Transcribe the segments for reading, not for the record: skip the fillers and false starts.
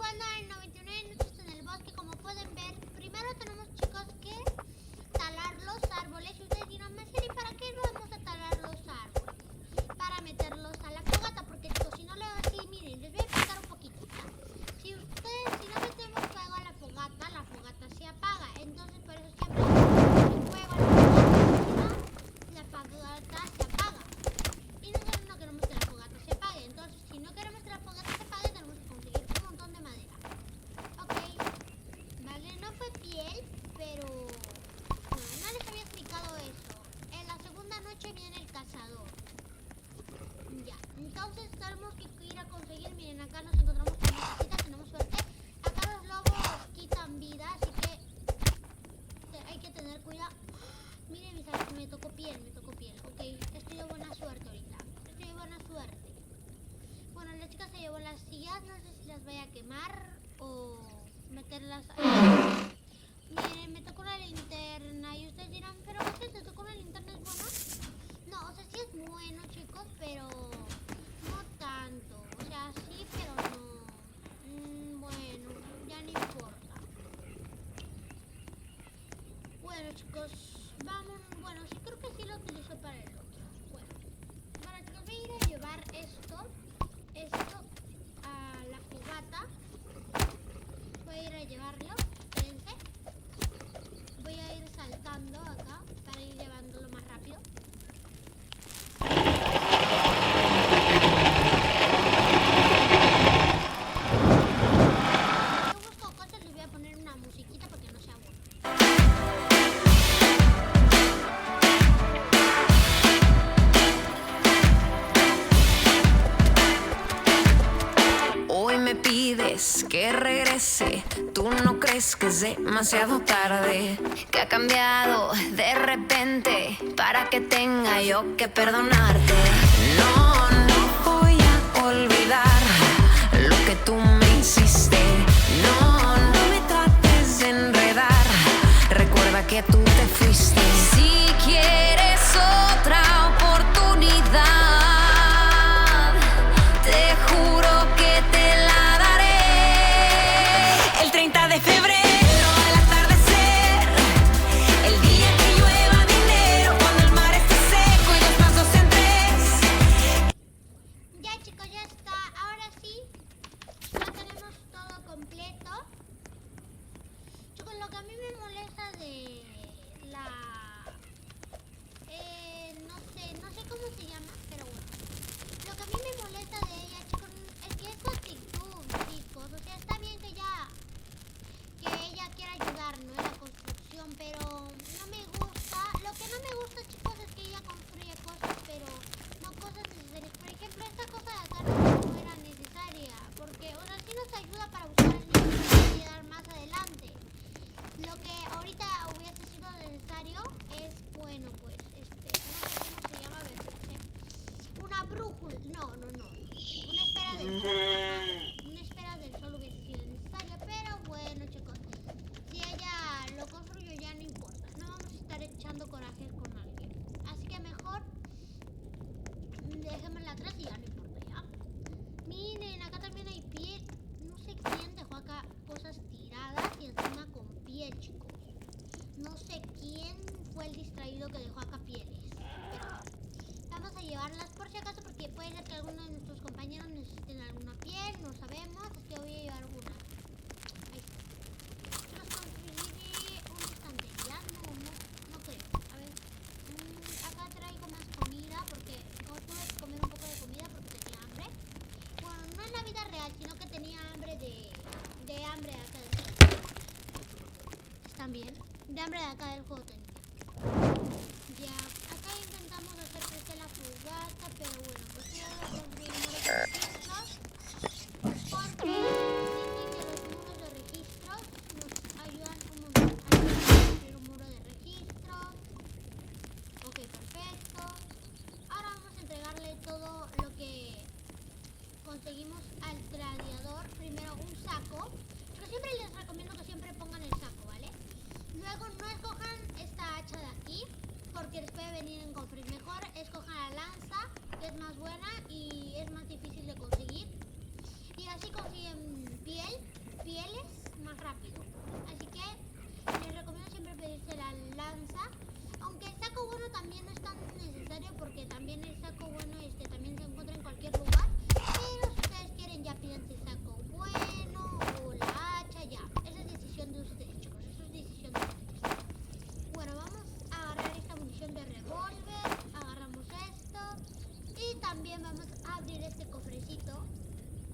jugando en 99 noches en el bosque. Como pueden ver, primero tenemos, chicos, que talar los árboles. Y ustedes dirán, Marceli, ¿para qué vamos a talar los árboles? Para meterlos a la fogata, porque chicos, si no lo hago así, miren, les voy a explicar un poquito. Si no metemos fuego a la fogata se apaga. Entonces por eso siempre metemos fuego a la fogata, si no, la fogata se apaga. Y nosotros no queremos que la fogata se apague. Entonces, si no queremos que la fogata se apague, tenemos que conseguir un montón de madera. Ok, vale, no fue piel, pero no les había explicado eso. En la segunda noche viene el cazador. Ya, entonces tenemos que ir a conseguir. Miren, acá nos encontramos con una casita, tenemos suerte. Acá los lobos quitan vida, así que hay que tener cuidado. Miren, mis amigos, me tocó piel. Ok, estoy de buena suerte ahorita. Estoy de buena suerte. Bueno, la chica se llevó las sillas, no sé si las vaya a quemar o meterlas. Miren, me tocó una linterna y ustedes dirán, pero ¿qué te tocó una linterna? ¿Es buena? No, o sea, sí es bueno, chicos, pero no tanto. O sea, sí, pero no. Bueno, ya no importa. Bueno, chicos, vamos. Bueno, sí, creo que sí lo utilizo para el otro. Bueno, chicos, voy a ir a llevar esto a la fogata. Voy a ir a llevarlo. Espérense. Voy a ir saltando acá para ir llevándolo más rápido. Yo busco cosas, les voy a poner una musiquita para que no se aburra. Hoy me pides que regrese, tú no crees que es demasiado tarde, que ha cambiado de repente para que tenga yo que perdonarte. No, no voy a olvidar lo que tú me hiciste. No, no me trates de enredar, recuerda que tú te fuiste. Si quieres otra oportunidad, te juro que te la daré. El 30 de febrero al atardecer, el día que llueva dinero, cuando el mar esté seco y los pasos en tres. Ya, chicos, ya está. Ahora sí, ya tenemos todo completo. Chicos, lo que a mí me molesta de la... no sé cómo se llama, pero bueno. Lo que a mí me molesta de ella, chicos, es que es su actitud, chicos. O sea, está bien que ella quiera ayudarnos en la construcción, pero no me gusta. Lo que no me gusta, chicos, es que ella construye cosas, pero no cosas necesarias. Por ejemplo, esta cosa de acá no era necesaria, porque, o sea, sí nos ayuda para buscar el niño y llegar más adelante. Lo que ahorita hubiese sido necesario es, bueno, pues, no sé cómo se llama, a ver, una brújula, no. Una esfera del sol. Una esfera del sol hubiese sido necesaria, pero bueno, chicos, si ella lo construyó ya no importa. No vamos a estar echando corajes con alguien. Así que mejor dejémosla atrás y ya no importa, ¿ya? Miren, acá también hay piel. No sé quién dejó acá cosas tiradas y encima con piel, chicos. No sé quién fue el distraído que dejó acá pieles. Pero vamos a llevarlas por si acaso, porque puede ser que alguno de nuestros compañeros necesiten alguna piel, no sabemos, así que voy a llevar una. Ahí está. Nos conseguiré una estantería, no creo. A ver, acá traigo más comida, porque hoy tuve que comer un poco de comida porque tenía hambre. Bueno, no en la vida real, sino que tenía hambre de hambre de acá del juego. ¿Están bien? De hambre de acá del juego tenía. Ya, acá intentamos hacer crecer la fogata, pero bueno, pues ya lo construimos los registros. Porque dicen que los muros de registros nos ayudan un montón a construir un muro de registros. Ok, perfecto. Ahora vamos a entregarle todo lo que conseguimos al gladiador. Primero un saco, pero siempre les recomiendo que siempre pongan el saco, ¿vale? Luego no escojan esta hacha de aquí, porque les puede venir en cofres. Mejor escojan la lanza, que es más buena y es más difícil de conseguir. Y así consiguen piel. rápido. Así que les recomiendo siempre pedirse la lanza. Aunque el saco bueno también no es tan necesario porque también el saco bueno también se encuentra en cualquier lugar. Pero si ustedes quieren ya pídanse el saco bueno o la hacha ya. Esa es decisión de ustedes, chicos. Eso es decisión de ustedes. Bueno, vamos a agarrar esta munición de revólver. Agarramos esto. Y también vamos a abrir este cofrecito.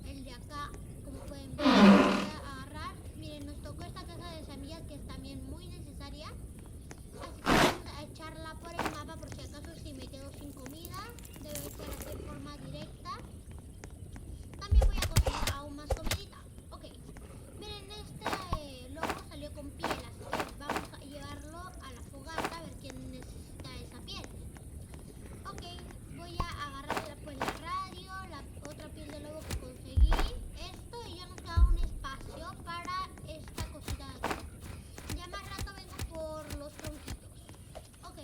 El de acá, como pueden ver, voy a agarrar. Miren, nos tocó esta caja de semillas que es también muy necesaria. Así que vamos a echarla por el mapa por si acaso si me quedo sin comida. Debe ser así de forma directa. También voy a conseguir aún más comidita. Ok. Miren, este lobo salió con piel, así que vamos a llevarlo a la fogata a ver quién necesita esa piel. Ok, voy a agarrar pues la radio, la otra piel de lobo que conseguí. Esto y ya nos queda un espacio para esta cosita de aquí. Ya más rato vengo por los tronquitos. Ok.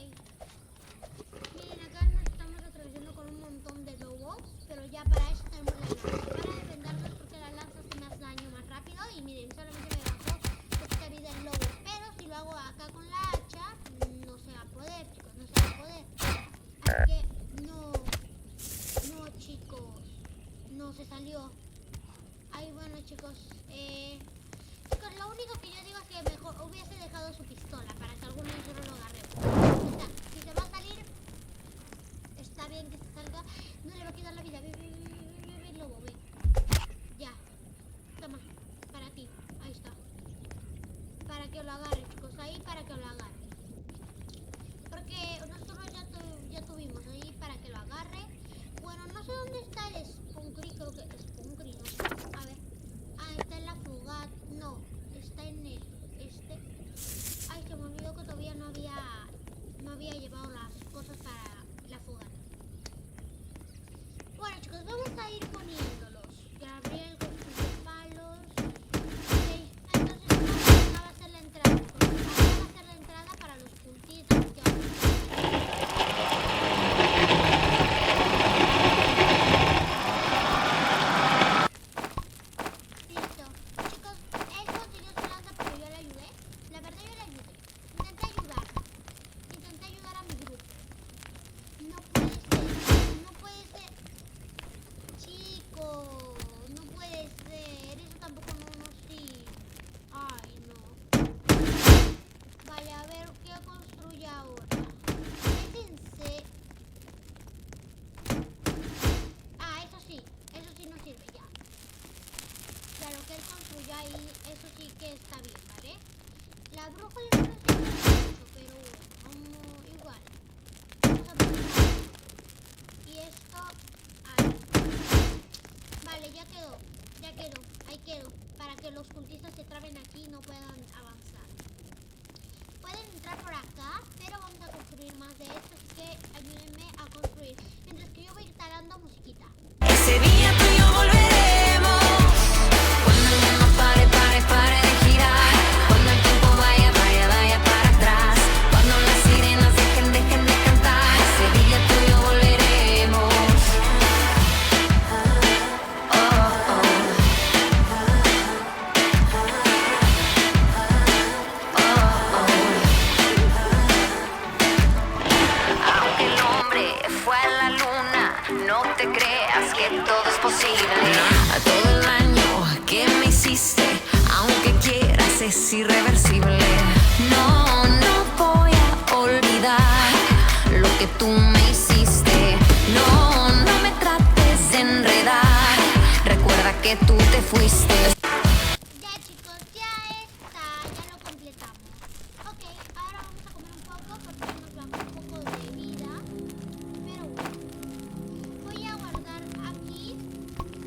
Miren, acá nos estamos atravesando con un montón de lobos, pero ya para eso tenemos la lanza. Para defendernos porque la lanza hace más daño más rápido. Y miren, solamente me bajó poquita vida el lobo. Pero si lo hago acá con la hacha, no se va a poder, chicos, no se va a poder. Así que no chicos, no se salió. Ay, bueno chicos, chicos, lo único que yo digo es que mejor hubiese dejado su pistola para que algún nosotros lo agarremos. O sea, si se va a salir, está bien que se salga, no le va a quitar la vida. Ven, lobo, ven. Ya, toma, para ti, ahí está. Para que lo agarre, chicos, ahí para que lo agarre. Porque nosotros ya tuvimos ahí para que lo agarre. Bueno, no sé dónde está el Spunky, creo que es Spunky, no sé. A ver. Ah, está en la fogata. No, está en el Ay, se me olvidó que todavía no había llevado las cosas para la fogata. Bueno, chicos, vamos a ir poniéndolos. Gabriel con sus palos. Ok, entonces acá va a ser la entrada. Acá va a ser la entrada para los puntitos que vamos a hacer. Listo. Chicos, él consiguió su lanza porque yo le ayudé. La verdad yo le ayudé. Intenté ayudar a mi grupo. No puede ser. Chicos, no puede ser. Eso tampoco no sirve. Ay, no. Vaya, a ver qué construye ahora. Fíjense. Ah, eso sí no sirve ya. Claro que él construya ahí, eso sí que está bien, ¿vale? La brújula no nos sirve mucho, pero igual. Vamos a poner y esto ahí. Vale, ya quedó, ahí quedó. Para que los cultistas se traben aquí y no puedan avanzar. Pueden entrar por acá, pero vamos a construir más de esto, así que ayúdenme a construir. Mientras que yo voy instalando musiquita. Ese día tú y yo volveremos. Cuando el mundo pare de girar. Cuando el tiempo vaya para atrás. Cuando las sirenas dejen de cantar. Ese día tú y yo volveremos. Aunque el hombre fue a la luna, no te creas que todo es posible. A todo el daño que me hiciste, aunque quieras, es irreversible. No voy a olvidar lo que tú me hiciste. No me trates de enredar. Recuerda que tú te fuiste. Ya chicos, ya está, ya lo completamos. Ok, ahora vamos a comer un poco porque nos bajó un poco de vida. Pero bueno, voy a guardar aquí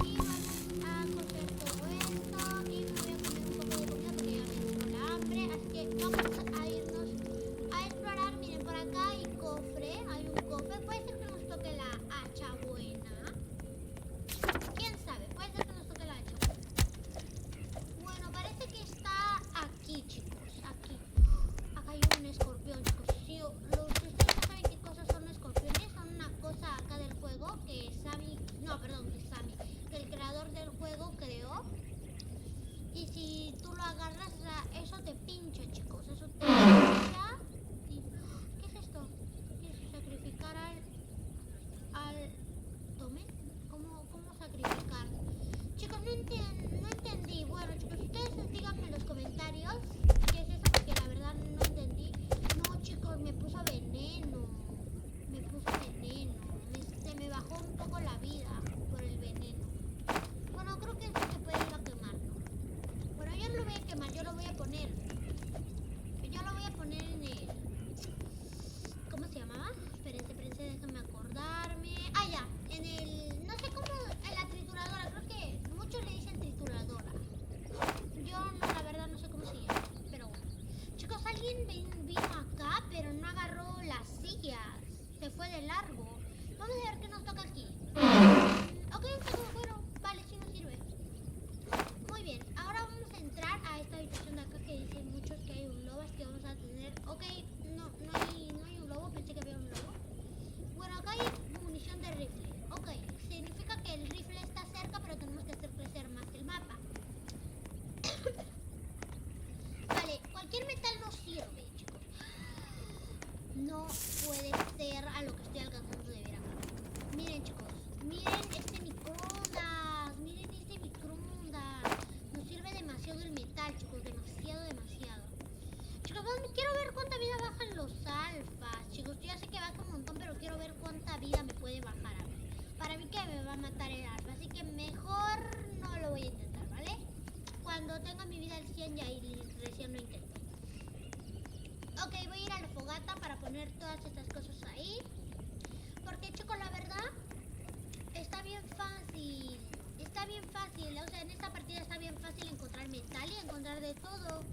y vamos a coger todo esto y me voy a comer un poco de comida porque ya me entró la hambre. Así que vamos a irnos a explorar. Miren, por acá hay cofre, puede ser que nos toque la hacha buena. ¿Quién sabe? Puede ser que nos toque la hacha buena. recién ya y recién lo intenté. Ok, voy a ir a la fogata para poner todas estas cosas ahí. Porque chicos, la verdad, está bien fácil. Está bien fácil, o sea, en esta partida está bien fácil encontrar metal y encontrar de todo.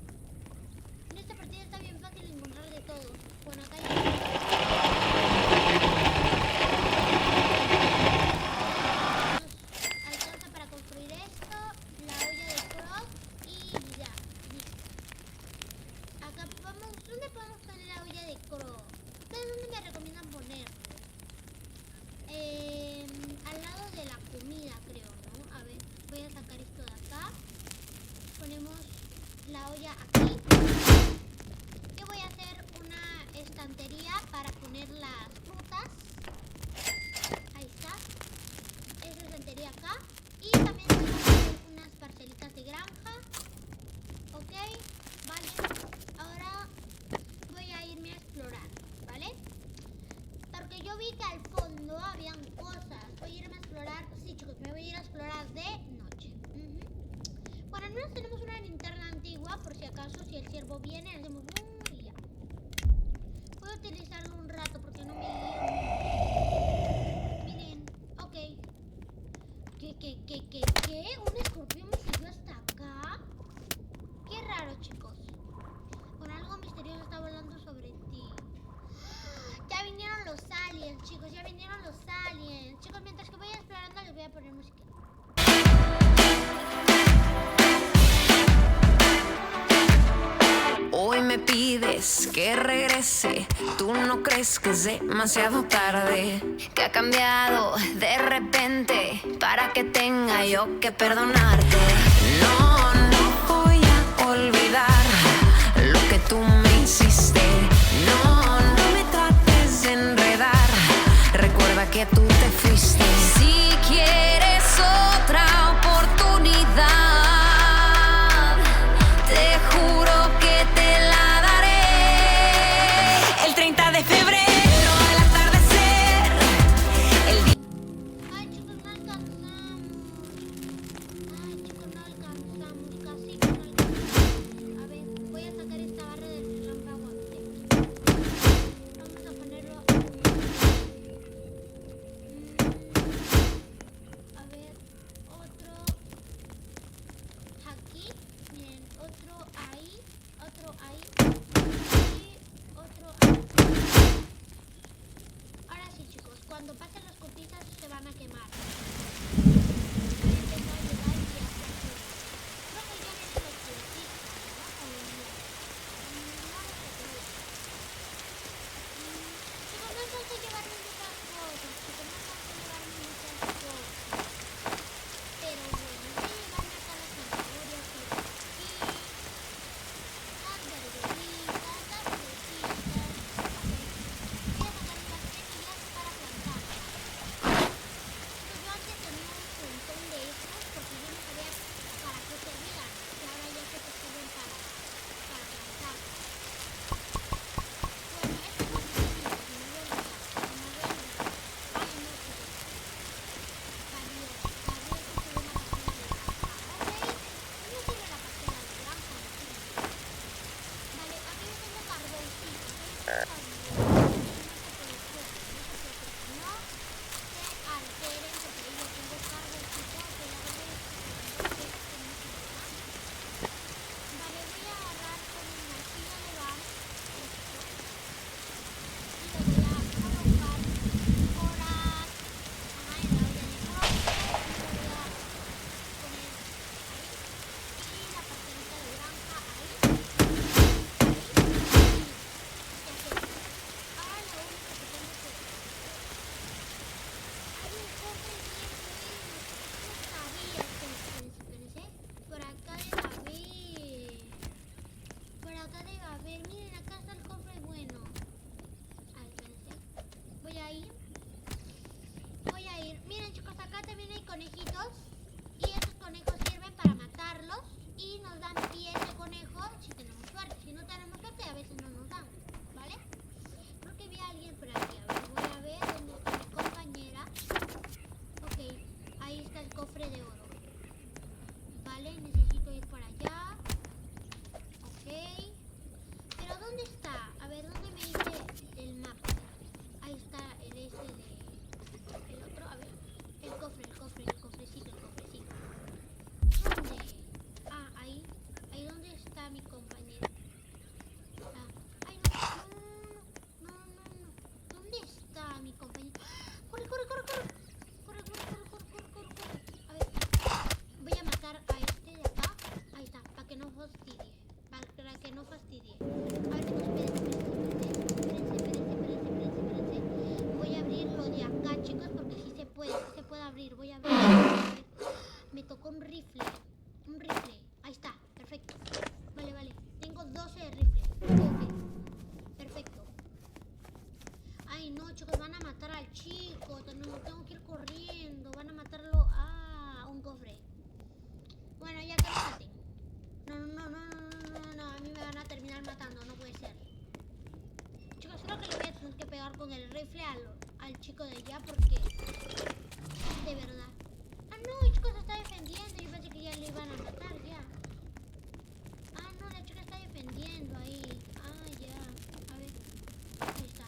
En esta partida está bien fácil encontrar de todo. Bueno, acá hay... Nos alcanza para construir esto, la olla de cross y ya, listo. Acá vamos, ¿dónde podemos poner la olla de cross? ¿Ustedes dónde me recomiendan poner? Al lado de la comida, creo, ¿no? A ver, voy a sacar esto de acá. Ponemos la olla aquí. Yo voy a hacer una estantería para poner las frutas. Ahí está. Esa estantería acá. Y también voy a hacer unas parcelitas de granja. Ok, vale. Ahora voy a irme a explorar, ¿vale? Porque yo vi que al fondo habían cosas. Voy a irme a explorar. Sí, chicos, me voy a ir a explorar de noche. Bueno, al menos tenemos una linterna antigua, por si acaso, si el ciervo viene, le hacemos y ya. Voy a utilizarlo un rato porque no me guío. Miren, ok. ¿Qué? ¿Un escorpión me siguió hasta acá? Qué raro, chicos. Con algo misterioso está volando sobre ti. Ya vinieron los aliens, chicos, ya vinieron los aliens. Chicos, mientras que voy explorando les voy a poner música. Hoy me pides que regrese, tú no crees que es demasiado tarde, que ha cambiado de repente para que tenga yo que perdonarte. No, no voy a olvidar lo que tú me hiciste. No, no me trates de enredar, recuerda que tú te fuiste. Si quieres otra oportunidad, te juro que te la daré. El 30 de febrero al atardecer, el día... Ay, chicos, no alcanzamos. Ay, chicos, no alcanzamos. Casi no alcanzamos. A ver, voy a sacar esta barra del relámpago. Vamos a ponerlo. A ver, otro aquí. Miren, otro ahí. Otro ahí. Y otro aquí. Ahora sí, chicos, cuando pasen las copitas se van a quemar. Voy a intentar llegar y hacer todo. Creo que ya vienen los puertitos, ¿no? ¿O no? No lo sé, creo. Chicos, no alcanzo a llevarme muchas cosas, chicos, no alcanzo a llevarme muchas cosas. Pero bueno, voy a llevarme acá las zanahorias que hay aquí, las verduritas, las frutitas. Ok, voy a sacar unas semillas para plantar. Chicos, yo antes rifle. Un rifle. Ahí está, perfecto. Vale, vale. Tengo 12 de rifle. Ok. Perfecto. Ay, no, chicos, van a matar al chico. Tengo que ir corriendo. Van a matarlo. Ah, un cofre. Bueno, ya que me maten. No, a mí me van a terminar matando, no puede ser. Chicos, creo que le voy a tener que pegar con el rifle al chico de allá porque... De verdad. Ah, no, el chico se está defendiendo. Yo pensé que ya le iban a matar, ya. Ah, no, la chica está defendiendo ahí. Ah, ya. A ver. Ahí está.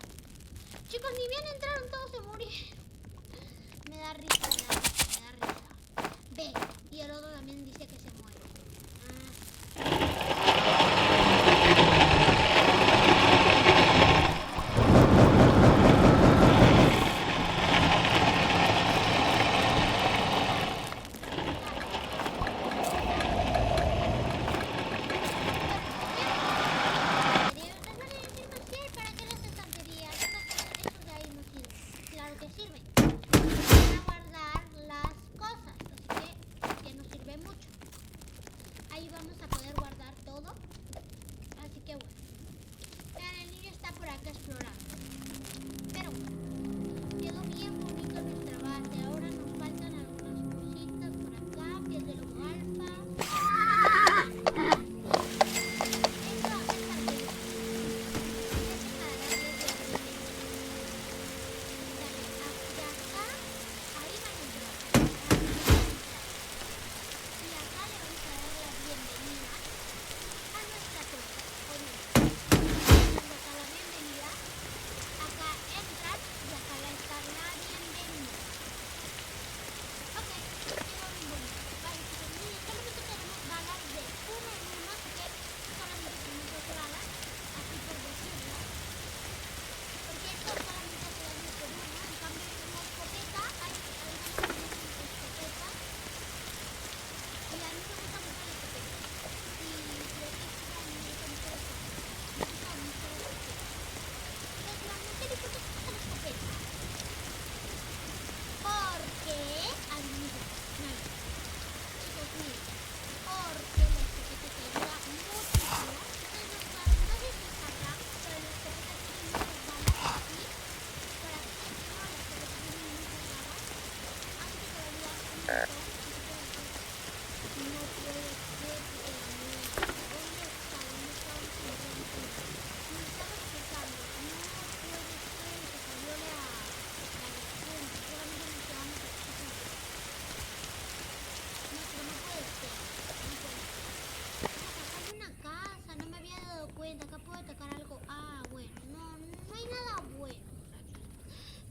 Chicos, ni bien entraron, todos se murieron. Me da risa, me da risa, me da risa. Ve, y el otro también dice que se muere.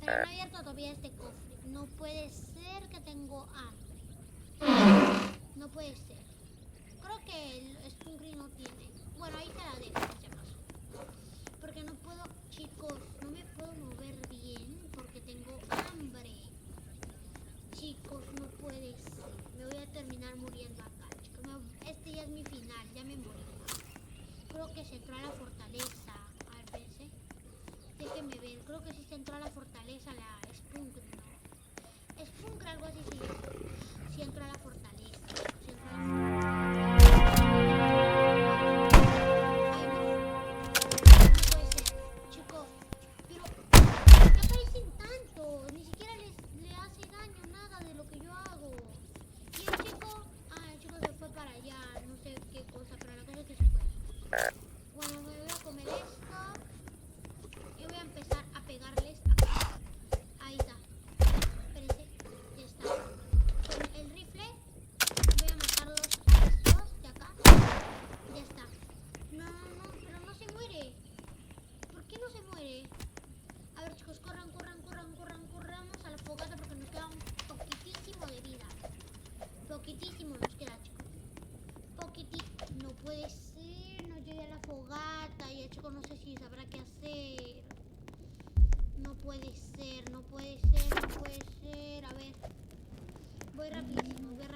Pero no he abierto todavía este cofre. No puede ser que tengo hambre. No puede ser. Creo que el Spungry no tiene. Bueno, ahí te la dejo, por si acaso. Porque no puedo, chicos, no me puedo mover bien porque tengo hambre. Chicos, no puede ser. Me voy a terminar muriendo acá, chicos. Este ya es mi final, ya me morí. Creo que se entró a la fortaleza. A ver, pensé. Déjenme ver, creo que sí se entró a la fortaleza la Spunk, ¿no? Spunk, algo así se llama. Sí entró a la fortaleza. Sí entró a la fortaleza. Ay, no puede ser, chicos. Pero no aparecen tanto. Ni siquiera le hace daño nada de lo que yo hago. Y el chico, el chico se fue para allá. No sé qué cosa, pero la cosa es que se fue. Bueno, me voy a comer esto. Y voy a empezar a pegarles acá. Ahí está. Espérense. Ya está. Con el rifle voy a matarlos a estos de acá. Ya está. No, pero no se muere. ¿Por qué no se muere? A ver, chicos, corramos a la fogata porque nos queda un poquitísimo de vida. Poquitísimo nos queda, chicos. No puede ser, no llegué a la fogata y el chico no sé si sabrá qué hacer. No puede ser. A ver, voy rapidísimo. Ay,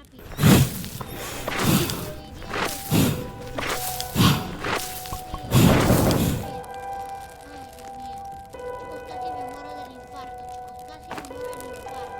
Dios mío. Chicos, casi me muero del infarto, chicos. Casi me muero del infarto.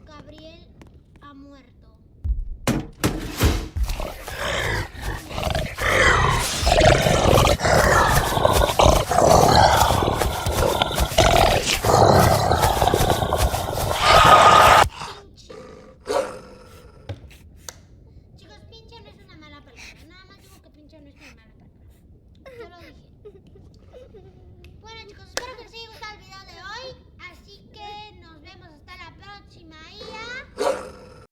Gabriel ha muerto. Chicos, Pinche no es una mala palabra. Nada más digo que Pinche no es una mala palabra. Yo lo dije. Bueno, chicos, espero que les haya gustado el video de hoy. Así que nos vemos hasta la próxima. Y